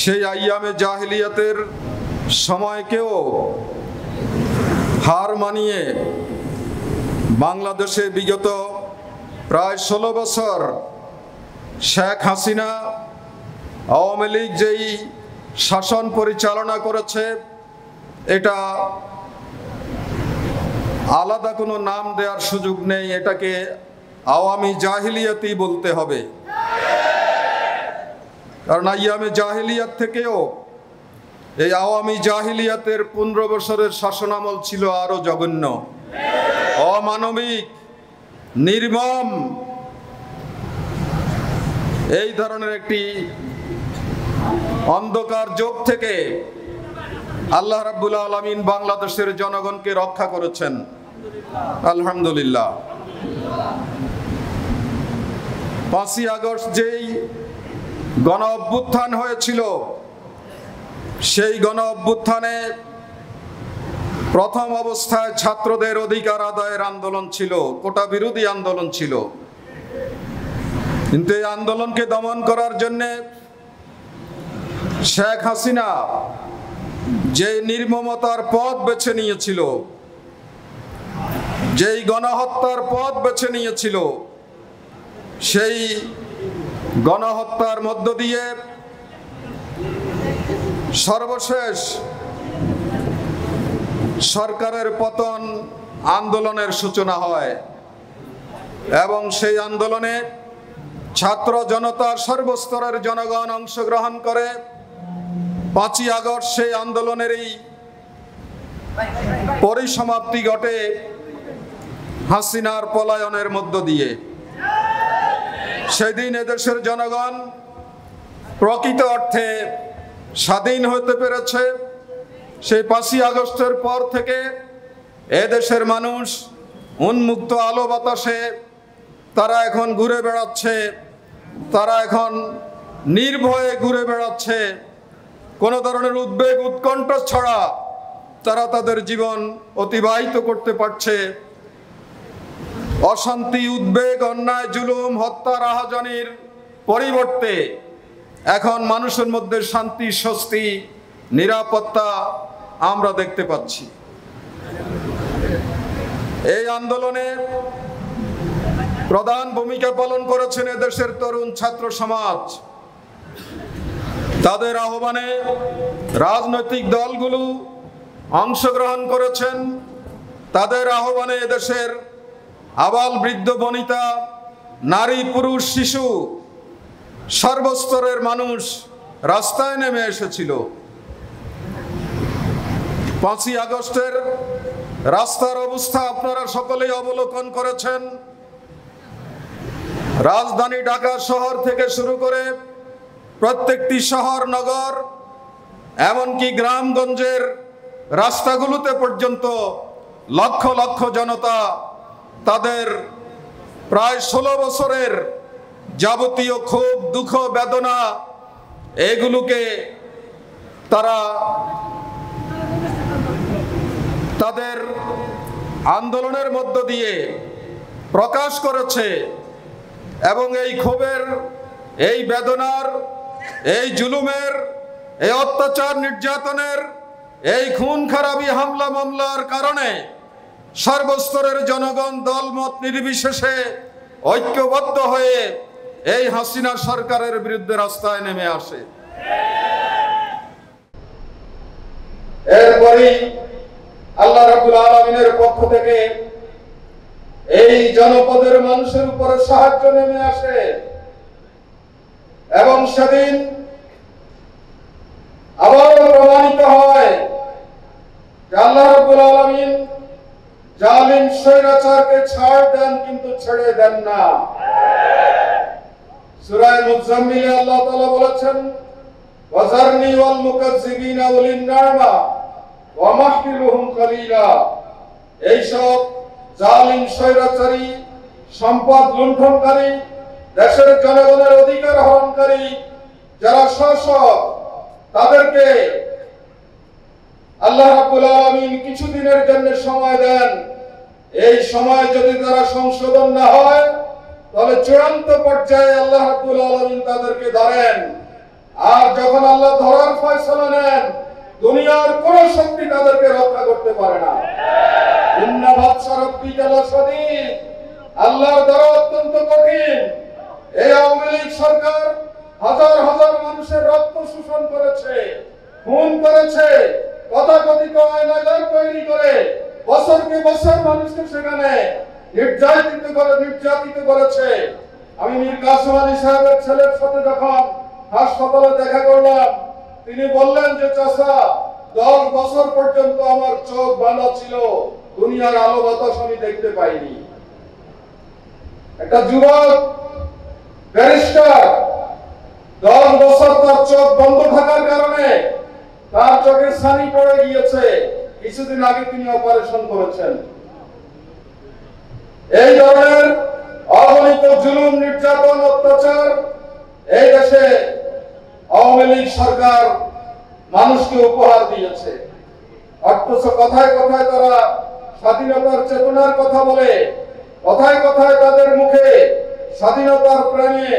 সেই আইয়ামে জাহিলিয়াতের সময়কেও হার মানিয়ে বাংলাদেশে বিগত প্রায় 16 বছর শেখ হাসিনা আওয়ামী লীগ যেই শাসন পরিচালনা করেছে, এটা আলাদা কোনো নাম দেওয়ার সুযোগ নেই, এটাকে আওয়ামী জাহিলিয়াতই বলতে হবে। কারণ আইয়ামে জাহিলিয়াত থেকেও এই আওয়ামী জাহিলিয়াতের 15 বছরের শাসনামল ছিল আরো জঘন্য, অমানবিক, নির্মম। এই ধরনের একটি অন্ধকার যুগ থেকে আল্লাহ রাব্বুল আলামিন বাংলাদেশের জনগণকে রক্ষা করেছেন, আলহামদুলিল্লাহ। 5ই আগস্ট যেই গণ অভ্যুত্থান হয়েছিল, সেই গণ অভ্যুত্থানে প্রথম অবস্থায় ছাত্রদের অধিকার আদায়ের আন্দোলন ছিল, কোটা বিরোধী আন্দোলন ছিল। কিন্তু এই আন্দোলনকে দমন করার জন্যে শেখ হাসিনা যে নির্মমতার পথ বেছে নিয়েছিল, যেই গণহত্যার পথ বেছে নিয়েছিল, সেই গণহত্যার মধ্য দিয়ে সর্বশেষ সরকারের পতন আন্দোলনের সূচনা হয় এবং সেই আন্দোলনে ছাত্র জনতার সর্বস্তরের জনগণ অংশগ্রহণ করে। 5ই আগস্ট সেই আন্দোলনেরই পরিসমাপ্তি ঘটে হাসিনার পলায়নের মধ্য দিয়ে। সেদিন এদেশের জনগণ প্রকৃত অর্থে স্বাধীন হতে পেরেছে। সেই 5ই আগস্টের পর থেকে এদেশের মানুষ উন্মুক্ত আলো বাতাসে তারা এখন ঘুরে বেড়াচ্ছে, তারা এখন নির্ভয়ে ঘুরে বেড়াচ্ছে। কোনো ধরনের উদ্বেগ উৎকণ্ঠ ছাড়া তারা তাদের জীবন অতিবাহিত করতে পারছে। অশান্তি, উদ্বেগ, অন্যায়, জুলুম, হত্যা, রাহাজানির পরিবর্তে এখন মানুষের মধ্যে শান্তি, স্বস্তি, নিরাপত্তা আমরা দেখতে পাচ্ছি। এই আন্দোলনে প্রধান ভূমিকা পালন করেছেন এদেশের তরুণ ছাত্র সমাজ। তাদের আহ্বানে রাজনৈতিক দলগুলো অংশগ্রহণ করেছেন। তাদের আহ্বানে এদেশের আবাল বৃদ্ধ বনিতা, নারী পুরুষ শিশু, সর্বস্তরের মানুষ রাস্তায় নেমে এসেছিল। 5ই আগস্টের রাস্তার অবস্থা আপনারা সকলেই অবলোকন করেছেন। রাজধানী ঢাকা শহর থেকে শুরু করে প্রত্যেকটি শহর, নগর, এমনকি গ্রামগঞ্জের রাস্তাগুলোতে পর্যন্ত লক্ষ লক্ষ জনতা তাদের প্রায় 16 বছরের যাবতীয় ক্ষোভ, দুঃখ, বেদনা এগুলোকে তারা তাদের আন্দোলনের মধ্য দিয়ে প্রকাশ করেছে এবং এই ক্ষোভের, এই বেদনার, এই জুলুমের, এই অত্যাচার নির্যাতনের, এই খুন খারাপি, হামলা মামলার কারণে সর্বস্তরের জনগণ দলমত নির্বিশেষে ঐক্যবদ্ধ হয়ে এই হাসিনা সরকারের বিরুদ্ধে রাস্তায় নেমে আসে। এরপরই আল্লাহ রাব্বুল আলামিনের পক্ষ থেকে এই জনপদের মানুষের উপরে সাহায্য নেমে আসে এবং সেদিন আবার প্রমাণিত হয় যে আল্লাহ রাব্বুল আলামিন জালিম স্বৈরাচারকে ছাড় দেন কিন্তু ছেড়ে দেন না। সূরা মুজাম্মিলে আল্লাহ তাআলা বলেছেন, ওয়াজারনি ওয়াল মুকাজ্জিবিনা উলিন নারমা ওয়া মাহফিলুহুম কালিলা। এই সব জালিম স্বৈরাচারী, সম্পদ লুণ্ঠনকারী, দেশের জনগণের অধিকার হরণকারী যারা শাসক, তাদেরকে আল্লাহ রাব্বুল আলামিন কিছুদিনের জন্য সময় দেন। এই সময় যদি তারা সংশোধন না হয় তাহলে চূড়ান্ত পর্যায়ে আল্লাহ রাব্বুল আলামিন তাদেরকে ধরেন। আর যখন আল্লাহ দুনিয়ার কোন শক্তি তাদেরকে রক্ষা করতে পারে না। ইন্না বাতশা রাব্বিকা লাশাদীদ, আল্লাহর দর অত্যন্ত কঠিন। এই আওয়ামী লীগ সরকার হাজার হাজার মানুষের রক্ত শোষণ করেছে, খুন করেছে, তথাকথিত আয়নাগার তৈরি করে বছরকে বছর মানুষকে সেখানে নির্যাতিত করেছে। আমি মীর কাসেম আলী সাহেবের ছেলের সাথে যখন হাসপাতালে দেখা করলাম, তিনি বললেন যে চাচা, 10 বছর পর্যন্ত আমার চোখ বাঁধা ছিল, দুনিয়ার আলো বাতাস আমি দেখতে পাইনি। একটা যুবক ব্যারিস্টার, 10 বছর তার চোখ বন্ধ থাকার কারণে তার চোখের ছানি পড়ে গিয়েছে, কিছুদিন আগে তিনি অপারেশন করেছেন। এই ধরনের অগণিত জুলুম, নির্যাতন, অত্যাচার এই দেশে আওয়ামী লীগ সরকার মানুষকে উপহার দিয়েছে। অথচ কথায় কথায় তারা স্বাধীনতার চেতনার কথা বলে, কথায় কথায় তাদের মুখে স্বাধীনতার প্রেমে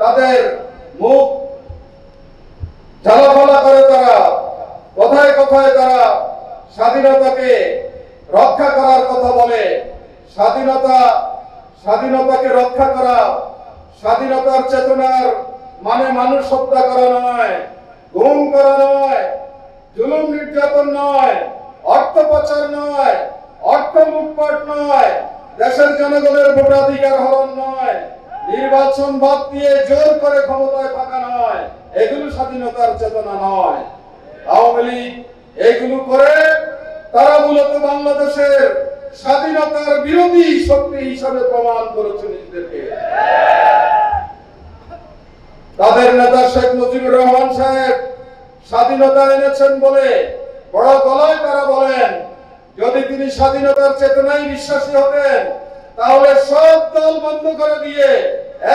তাদের মুখ ঝালাফালা করে। তারা কথায় কথায় তারা স্বাধীনতাকে রক্ষা করার কথা বলে। স্বাধীনতাকে রক্ষা করা, স্বাধীনতার চেতনার মানে মানুষ হত্যা করা নয়, গুম করা নয়, জুলুম নির্যাতন নয়, অর্থ পাচার নয়, অর্থ লুটপাট নয়, দেশের জনগণের ভোটাধিকার হরণ নয়, নির্বাচন বাদ দিয়ে জোর করে ক্ষমতায় থাকা নয়, এগুলো স্বাধীনতার চেতনা নয়। আওয়ামী লীগ এগুলো করে তারা মূলত বাংলাদেশের স্বাধীনতার বিরোধী শক্তি হিসাবে প্রমাণ করেছে নিজেদেরকে। তাদের নেতা শেখ মুজিবুর রহমান সাহেব স্বাধীনতা এনেছেন বলে বড় গলায় তারা বলেন, যদি তিনি স্বাধীনতার চেতনায় বিশ্বাসী হতেন তাহলে সব দল বন্ধ করে দিয়ে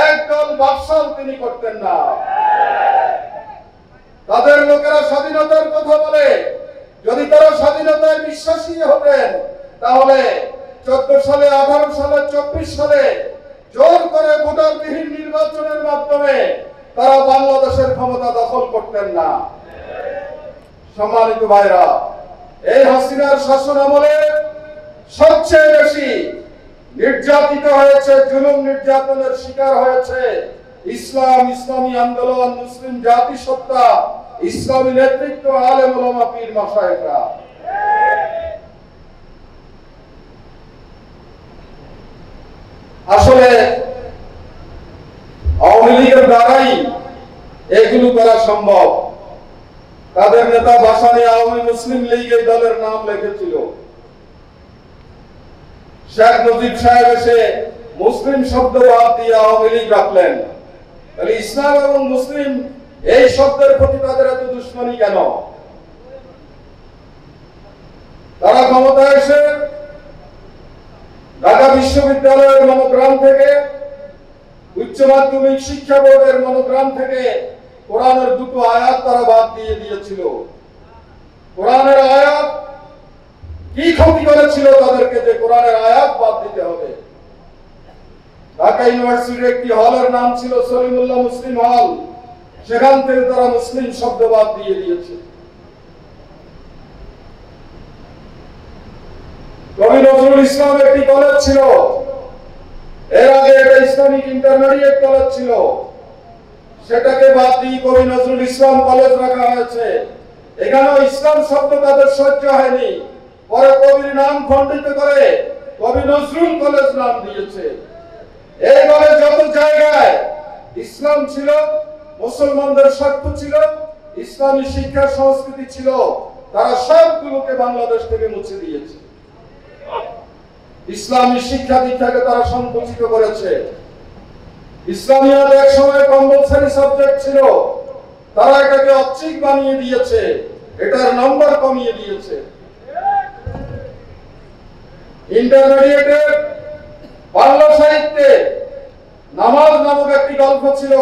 এক দল বাকশাল তিনি করতেন না। তাদের লোকেরা স্বাধীনতার কথা বলে, যদি তারা স্বাধীনতায় বিশ্বাসী হতেন তাহলে 14 সালে, 18 সালে, 24 সালে জোর করে ভোটারবিহীন নির্বাচনের মাধ্যমে তারা বাংলাদেশের ক্ষমতা দখল করতেন না। সম্মানিত ভাইরা, এই হাসিনার শাসন আমলে সবচেয়ে বেশি নির্যাতিত হয়েছে, জুলুম নির্যাতনের শিকার হয়েছে ইসলাম, ইসলামী আন্দোলন, মুসলিম জাতিসত্তা, ইসলামী নেতৃত্ব, আলেম ওলামা, পীর মাশায়েখরা। আসলে আওয়ামী লীগের দ্বারাই এগুলো করা সম্ভব। তাদের নেতা ভাসানী আওয়ামী মুসলিম লীগ এই দলের নাম লিখেছিল। শেখ মুজিব সাহেব এসে মুসলিম শব্দ বাদ দিয়ে আওয়ামী লীগ রাখলেন। তাহলে ইসলাম এবং মুসলিম এই শব্দের প্রতি তাদের এত দুশ্মনী কেন? তারা ক্ষমতায় এসে ঢাকা বিশ্ববিদ্যালয়ের মনোগ্রাম থেকে, উচ্চ মাধ্যমিক শিক্ষা বোর্ডের মনোগ্রাম থেকে কোরআনের 2টো আয়াত তারা বাদ দিয়ে দিয়েছিল। কোরআনের আয়াত কি ক্ষতি করেছিল তাদেরকে যে কোরআনের আয়াত বাদ দিতে হবে? ঢাকা ইউনিভার্সিটির একটি হলের নাম ছিল সলিমুল্লাহ মুসলিম হল, সেখান থেকে তারা মুসলিম শব্দ বাদ দিয়ে দিয়েছে। কবি নজরুল ইসলাম একটি কলেজ ছিল, এর আগে এটা ইসলামিক ইন্টারমিডিয়েট কলেজ ছিল, সেটাকে বাদ দিয়ে কবি নজরুল ইসলাম কলেজ রাখা হয়েছে। এখানেও ইসলাম শব্দ তাদের সহ্য হয়নি, পরে কবির নাম খণ্ডিত করে কবি নজরুল কলেজ নাম দিয়েছে। এইভাবে যত জায়গায় ইসলাম ছিল, মুসলমানদের স্বার্থ ছিল, ইসলামী শিক্ষা সংস্কৃতি ছিল, তারা সবগুলোকে বাংলাদেশ থেকে মুছে দিয়েছে। ইসলামী শিক্ষা দীক্ষাকে তারা সংকুচিত করেছে। ইসলামিয়াত এক সময় কম্পালসরি সাবজেক্ট ছিল, তারা এটাকে ঐচ্ছিক বানিয়ে দিয়েছে, এটার নম্বর কমিয়ে দিয়েছে। ইন্টারমিডিয়েটে বাংলা সাহিত্যে নামাজ নামক একটি গল্প ছিল,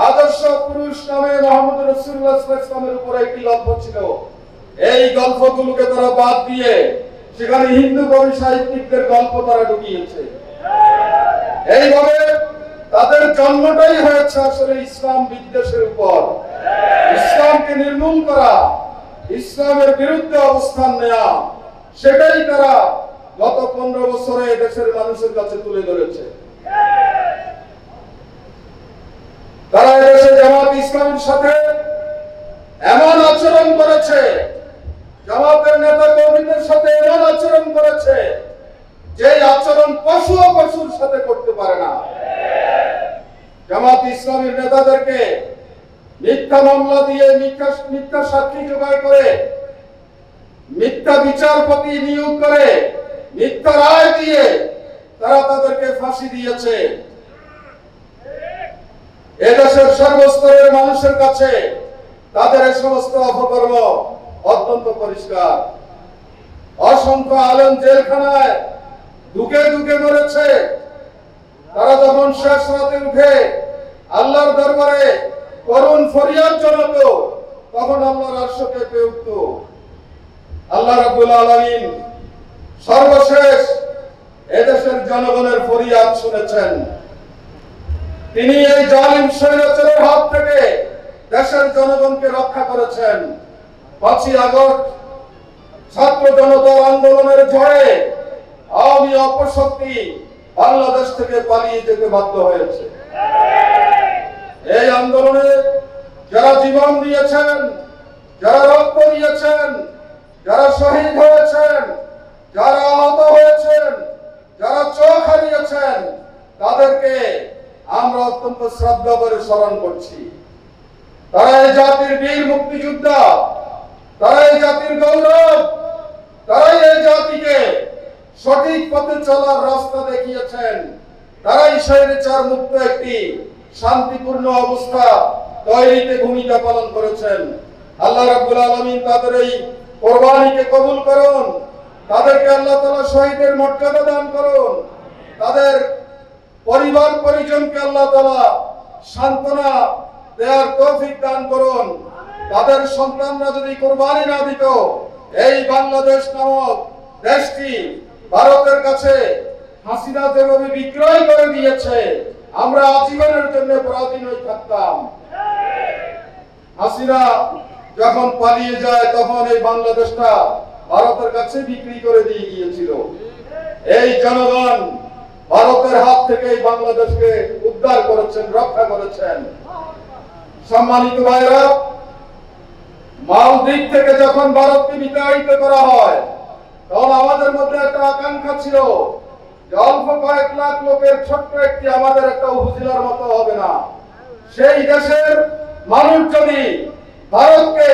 আদর্শ পুরুষ নামে মুহাম্মদ রাসূলুল্লাহ সাল্লাল্লাহু আলাইহি ওয়াসাল্লামের উপর একটি গল্প ছিল। এই গল্পগুলোকে তারা বাদ দিয়ে সেখানে হিন্দু কবি সাহিত্যিকদের গল্প তারা ঢুকিয়েছে। এইভাবে তাদের জন্মটাই হয়েছে আসলে ইসলাম বিদ্বেষের উপর। ইসলামকে নির্মূল করা, ইসলামের বিরুদ্ধে অবস্থান নেয়া, সেটাই তারা গত 15 বছরে দেশের মানুষের কাছে তুলে ধরেছে। তারা এদেশে জামাত ইসলামের সাথে এমন আচরণ করেছে, জামাতের নেতা কর্মীদের সাথে এমন আচরণ করেছে যে আচরণ পশু ও পশুর সাথে করতে পারে না। জামাত ইসলামের নেতাদেরকে মিথ্যা মামলা দিয়ে, মিথ্যা সাক্ষী জোগাড় করে, মিথ্যা বিচারপতি নিয়োগ করে, মিথ্যা রায় দিয়ে তারা তাদেরকে ফাঁসি দিয়েছে। এদেশের সর্বস্তরের মানুষের কাছে তাদের এই সমস্ত অপকর্ম অত্যন্ত পরিষ্কার। অসংখ্য আলেম জেলখানায় দুকে দুকে মরেছে। তারা যখন শেষ রাতে উঠে আল্লাহর দরবারে করুণ ফরিয়াদ জানাতো, তখন আল্লাহর আরশ কেঁপে উঠত। আল্লাহ রাব্বুল আলামিন সর্বশেষ এদেশের জনগণের ফরিয়াদ শুনেছেন। তিনি এই জালিম স্বৈরাচারের হাত থেকে দেশের জনগণকে রক্ষা করেছেন। 5ই আগস্ট ছাত্র জনতার আন্দোলনের ঝড়ে আওয়ামী অপশক্তি বাংলাদেশ থেকে পালিয়ে যেতে বাধ্য হয়েছে। এই আন্দোলনে যারা জীবন দিয়েছেন, যারা রক্ত দিয়েছেন, যারা শহীদ হয়েছেন, যারা আহত হয়েছেন, যারা চোখ হারিয়েছেন, তাদেরকে আমরা অত্যন্ত শ্রদ্ধা করে স্মরণ করছি। তারা এই জাতির বীর মুক্তিযোদ্ধা, তারা এই জাতির গৌরব, তারাই এই জাতিকে সঠিক পথে চলার রাস্তা দেখিয়েছেন। তারাই স্বৈরাচার মুক্ত একটি শান্তিপূর্ণ অবস্থা তৈরিতে ভূমিকা পালন করেছেন। আল্লাহ রাব্বুল আলামিন তাদের এই কোরবানিকে কবুল করুন। তাদেরকে আল্লাহ তাআলা শহীদের মর্যাদা দান করুন। তাদের পরিবার পরিজনকে আল্লাহ তাআলা সান্ত্বনা দেওয়ার তৌফিক দান করুন। তাদের সন্তানরা যদি কোরবানি না দিত, এই বাংলাদেশ নামক দেশটি ভারতের কাছে হাসিনা যেভাবে বিক্রয় করে দিয়েছে, আমরা আজীবনের জন্য পরাধীন হয়ে থাকতাম। হাসিনা যখন পালিয়ে যায়, তখন এই বাংলাদেশটা ভারতের কাছে বিক্রি করে দিয়ে গিয়েছিল। এই জনগণ ভারতের হাত থেকে এই বাংলাদেশকে উদ্ধার করেছেন, রক্ষা করেছেন। সম্মানিত ভাইরা, মালদ্বীপ থেকে যখন ভারতকে বিতাড়িত করা হয়, তখন আমাদের মধ্যে একটা আকাঙ্ক্ষা ছিল যে অল্প কয়েক লাখ লোকের ছোট্ট একটি আমাদের একটা উপজেলার মতো হবে না। সেই দেশের মানুষ যদি ভারতকে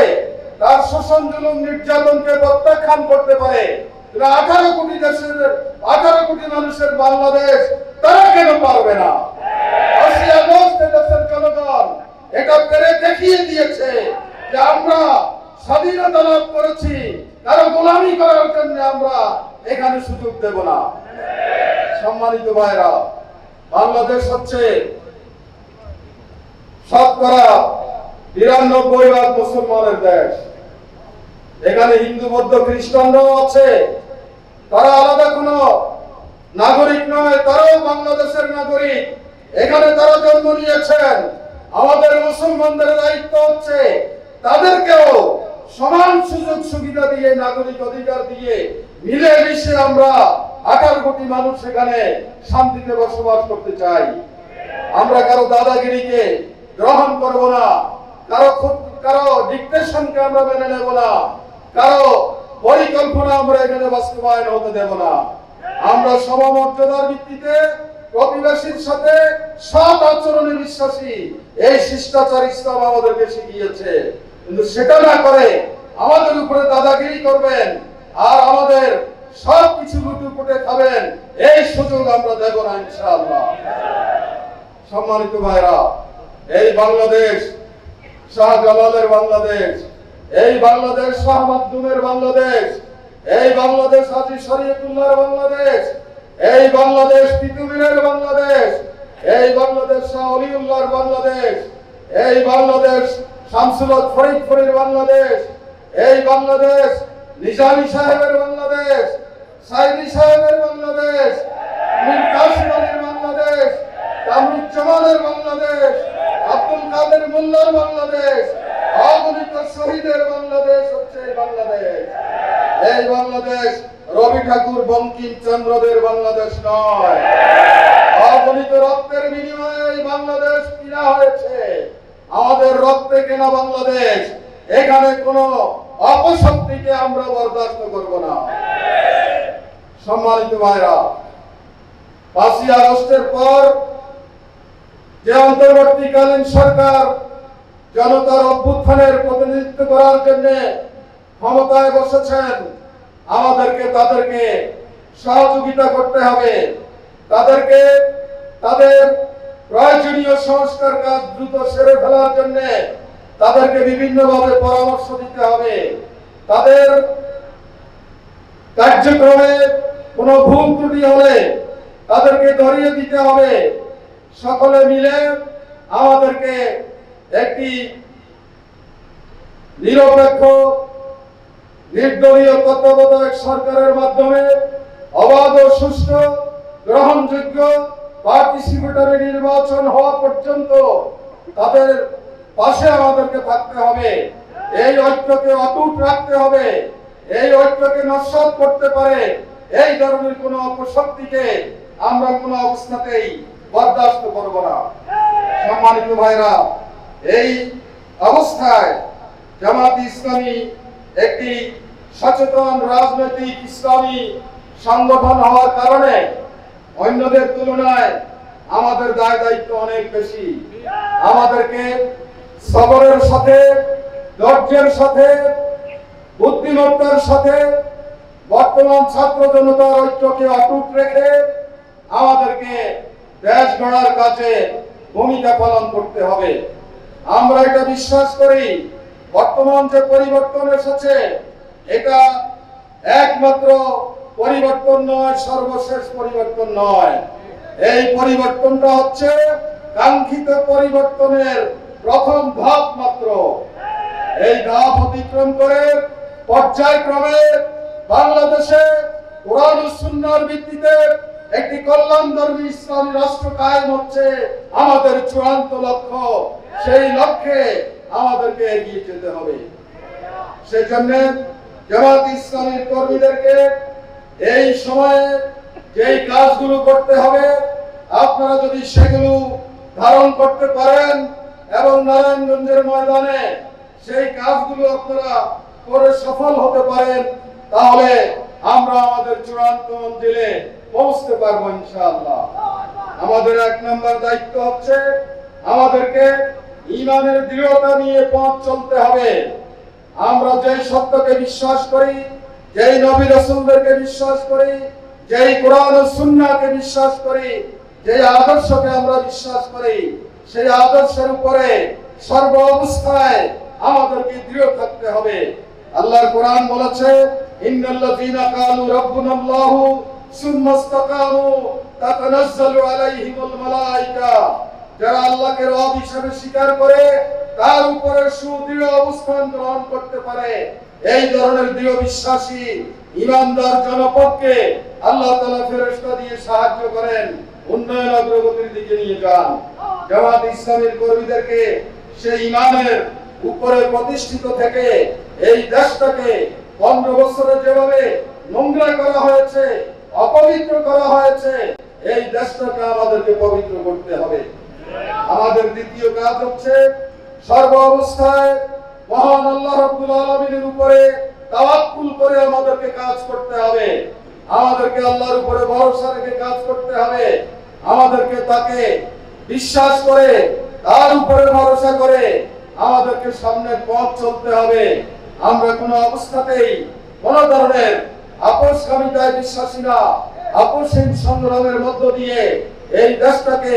তার শোষণ জুলুম নির্যাতনকে প্রত্যাখ্যান করতে পারে, 18 কোটি দেশের 18 কোটি মানুষের বাংলাদেশ তারা কেন পারবে না? 8ই আগস্ট দেশের জনগণ এটা পেরে দেখিয়ে দিয়েছে যে আমরা স্বাধীনতা লাভ করেছি, কারো গোলামি করার জন্য আমরা এখানে সুযোগ দেব না। সম্মানিত ভাইরা, বাংলাদেশ হচ্ছে শতকরা 92% মুসলমানের দেশ। এখানে হিন্দু, বৌদ্ধ, খ্রিস্টানরাও আছে। তারা আলাদা কোনো নাগরিক নয়, তারাও বাংলাদেশের নাগরিক। এখানে তারা জন্ম নিয়েছেন। আমাদের মুসলমানদের দায়িত্ব হচ্ছে তাদেরকেও সমান সুযোগ সুবিধা দিয়ে, নাগরিক অধিকার দিয়ে মিলেমিশে আমরা 18 কোটি মানুষ এখানে শান্তিতে বসবাস করতে চাই। আমরা কারো দাদাগিরিকে গ্রহণ করব না, কারো ডিকটেশনকে আমরা মেনে নেব না, কারো পরিকল্পনা আমরা এখানে বাস্তবায়ন হতে দেব না। আমরা সমমর্যাদার ভিত্তিতে প্রতিবেশীর সাথে সৎ আচরণে বিশ্বাসী। এই শিষ্টাচার ইসলাম আমাদেরকে শিখিয়েছে। কিন্তু সেটা না করে আমাদের উপরে দাদাগিরি করবেন আর আমাদের সবকিছু লুটুপুটে খাবেন, এই সুযোগ আমরা দেব না ইনশাআল্লাহ। সম্মানিত ভাইরা, এই বাংলাদেশ শাহজালালের বাংলাদেশ, এই বাংলাদেশ শাহ মাকদুমের বাংলাদেশ, এই বাংলাদেশ হাজী শরীয়তুল্লাহর বাংলাদেশ, এই বাংলাদেশ তিতুমিরের বাংলাদেশ, এই বাংলাদেশ শাহ অলিউল্লাহর বাংলাদেশ, এই বাংলাদেশ শামসুল হক ফরিদপুরের বাংলাদেশ, এই বাংলাদেশ নিজামী সাহেবের বাংলাদেশ, সাইদি সাহেবের বাংলাদেশ, মীর কাসিম আলীর বাংলাদেশ, কামরুজ্জামানের বাংলাদেশ, আব্দুল কাদের মোল্লার বাংলাদেশ, অগণিত শহীদের বাংলাদেশ হচ্ছে এই বাংলাদেশ রবি ঠাকুর বঙ্কিমচন্দ্রদের বাংলাদেশ নয়। অগণিত রক্তের বিনিময়ে এই বাংলাদেশ কিনা হয়েছে, আমাদের রক্তে কেনা বাংলাদেশ। এখানে কোনো অপশক্তিকে আমরা বরদাস্ত করব না। সম্মানিত ভাইরা, 5ই আগস্টের পর যে অন্তর্বর্তীকালীন সরকার জনতার অভ্যুত্থানের প্রতিনিধিত্ব করার জন্য ক্ষমতায় বসেছেন, আমাদেরকে তাদেরকে সহযোগিতা করতে হবে। তাদেরকে তাদের প্রয়োজনীয় সংস্কার কাজ দ্রুত সেরে ফেলার জন্য তাদেরকে বিভিন্নভাবে পরামর্শ দিতে হবে। তাদের কার্যক্রমে কোনো ভুল ত্রুটি হলে তাদেরকে ধরিয়ে দিতে হবে। সকলে মিলে আমাদেরকে একটি নিরপেক্ষ নির্দলীয় তত্ত্বাবধায়ক সরকারের মাধ্যমে অবাধ ও সুষ্ঠু গ্রহণযোগ্য পার্টিসিপেটরি নির্বাচন হওয়া পর্যন্ত তাদের পাশে আমাদেরকে থাকতে হবে। এই ঐক্যকে অটুট রাখতে হবে। এই ঐক্যকে নস্যাৎ করতে পারে এই ধরনের কোন অপশক্তিকে আমরা কোন অবস্থাতেই বরদাস্ত করব না। সম্মানিত ভাইরা, এই অবস্থায় জামাত ইসলামী একটি সচেতন রাজনৈতিক ইসলামী সংগঠন হওয়ার কারণে অন্যদের তুলনায় আমাদের দায় দায়িত্ব অনেক বেশি। আমাদেরকে সবরের সাথে, ধৈর্যের সাথে, বুদ্ধিমত্তার সাথে বর্তমান ছাত্র জনতার ঐক্যকে অটুট রেখে আমাদেরকে দেশ গড়ার কাজে ভূমিকা পালন করতে হবে। আমরা এটা বিশ্বাস করি, বর্তমান যে পরিবর্তন এসেছে এটা একমাত্র পরিবর্তন নয়, সর্বশেষ পরিবর্তন নয়। এই পরিবর্তনটা হচ্ছে কাঙ্ক্ষিত পরিবর্তনের প্রথম ধাপ মাত্র। এই ধাপ অতিক্রম করে পর্যায়ক্রমে বাংলাদেশে কোরআন ও সুন্নাহর ভিত্তিতে একটি কল্যাণধর্মী ইসলামী রাষ্ট্র কায়েম হচ্ছে আমাদের চূড়ান্ত লক্ষ্য। সেই লক্ষ্যে আমাদেরকে এগিয়ে যেতে হবে। সেজন্য জামাত ইসলামীর কর্মীদেরকে এই সময়ে যেই কাজগুলো করতে হবে আপনারা যদি সেগুলো ধারণ করতে পারেন এবং নারায়ণগঞ্জের ময়দানে সেই কাজগুলো আপনারা করে সফল হতে পারেন, তাহলে আমরা আমাদের চূড়ান্ত মঞ্জিলে পৌঁছতে পারবো ইনশাআল্লাহ। আমাদের 1 নম্বর দায়িত্ব হচ্ছে আমাদেরকে ঈমানের দৃঢ়তা নিয়ে পথ চলতে হবে। আমরা যেই সত্যকে বিশ্বাস করি, যেই নবী রাসূলদেরকে বিশ্বাস করি, যেই কোরআন ও সুন্নাহকে বিশ্বাস করি, যেই আদর্শকে আমরা বিশ্বাস করি, সেই আদর্শের উপরে সর্ব অবস্থায় আমাদেরকে দৃঢ় থাকতে হবে। আল্লাহর কোরআন বলেছে, ইন্নাল্লাযীনা ক্বালু রাব্বুনাল্লাহু সুম্মা ইসতাকামু তাতানাজ্জালু আলাইহিমুল মালায়েকা, যারা আল্লাহকে রব হিসেবে স্বীকার করে তার উপরে সুদৃঢ় অবস্থান গ্রহণ করতে পারে, এই ধরনের দৃঢ় বিশ্বাসী ঈমানদার জনপদকে আল্লাহ তাআলা ফেরেশতা দিয়ে সাহায্য করেন, উন্নয়ন অগ্রগতির দিকে নিয়ে যান। জামাত ইসলামীর কর্মীদেরকে সেই ঈমানের উপরে প্রতিষ্ঠিত থেকে এই দেশটাকে 15 বছরে যেভাবে নোংরা করা হয়েছে, অপবিত্র করা হয়েছে, এই দেশটাকে আমাদেরকে পবিত্র করতে হবে। আমাদের দ্বিতীয় কাজ হচ্ছে সর্ব অবস্থায় মহান আল্লাহ রাব্বুল আলামিনের উপরে তাওয়াক্কুল করে আমাদেরকে কাজ করতে হবে। আমাদেরকে আল্লাহর উপরে ভরসা রেখে কাজ করতে হবে। আমাদেরকে তাকে বিশ্বাস করে, তার উপরে ভরসা করে আমাদেরকে সামনে পথ চলতে হবে। আমরা কোনো অবস্থাতেই কোন ধরনের আপোষকামিতায় বিশ্বাসী না। আপোষহীন সংগ্রামের মধ্য দিয়ে এই দেশটাকে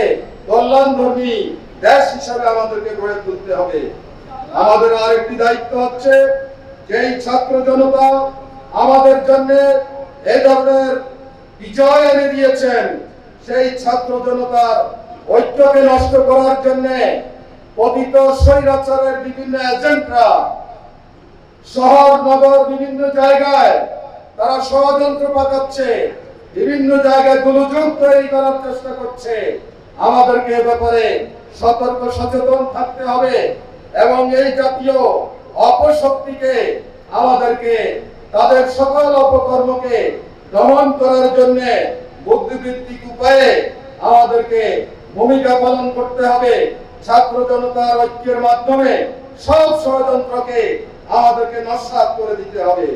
কল্যাণধর্মী দেশ হিসাবে আমাদেরকে গড়ে তুলতে হবে। আমাদের আরেকটি দায়িত্ব হচ্ছে, যেই ছাত্র জনতা আমাদের জন্য এই ধরনের বিজয় এনে দিয়েছেন, সেই ছাত্র জনতার ঐক্যকে নষ্ট করার জন্য পতিত স্বৈরাচারের বিভিন্ন এজেন্টরা শহর নগর বিভিন্ন জায়গায় তারা ষড়যন্ত্র পাকাচ্ছে, বিভিন্ন জায়গায় গোলযোগ তৈরি করার চেষ্টা করছে। আমাদেরকে এ ব্যাপারে সতর্ক সচেতন থাকতে হবে এবং এই জাতীয় অপশক্তিকে আমাদেরকে তাদের সকল অপকর্মকে দমন করার জন্য বুদ্ধিবৃত্তিক উপায়ে আমাদেরকে ভূমিকা পালন করতে হবে। ছাত্র জনতার ঐক্যের মাধ্যমে সব ষড়যন্ত্রকে আমাদেরকে নস্যাৎ করে দিতে হবে।